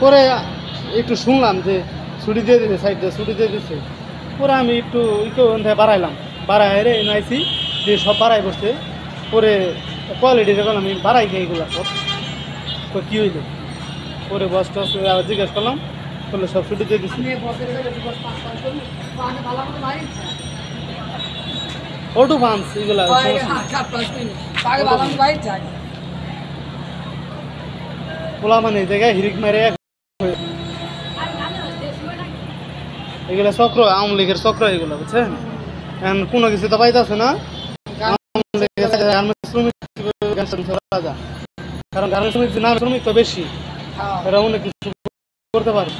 পরে একটু শুনলাম যে ছুটি দিয়ে দিতে সাইড দিয়ে ছুটি দিয়ে দিচ্ছে। পরে আমি একটু একটু বাড়াইলাম, বাড়াই রে নাইছি যে সব বাড়াই বসছে। পরে কোয়ালিটি যখন আমি বাড়াই খাই এগুলো সব, তো কী হইলো? পরে বস টস আবার জিজ্ঞেস করলাম, বললে সব ছুটি দিয়ে দিচ্ছি। অটো পাঞ্চ এগুলা পোলা মানে এই জায়গায় হিরিক মারে এগুলা চক্র, আওয়ামী লীগের চক্র এগুলো, বুঝছেন? এখন কোনো কিছু তো পাইতেছে না, শ্রমিক কারণ গার্মেন্টস শ্রমিক না, শ্রমিক তো বেশি, এরা অনেক কিছু করতে পারে।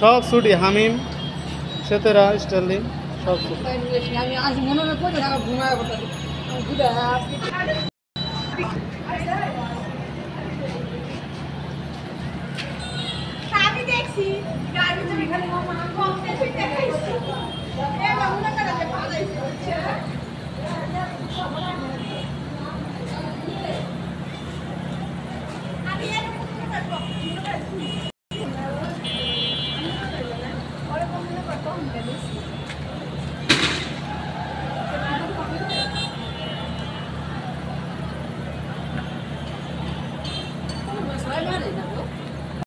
সব ছুটি, হামিম, সেতেরা, স্টার্লিং সব ছুটি।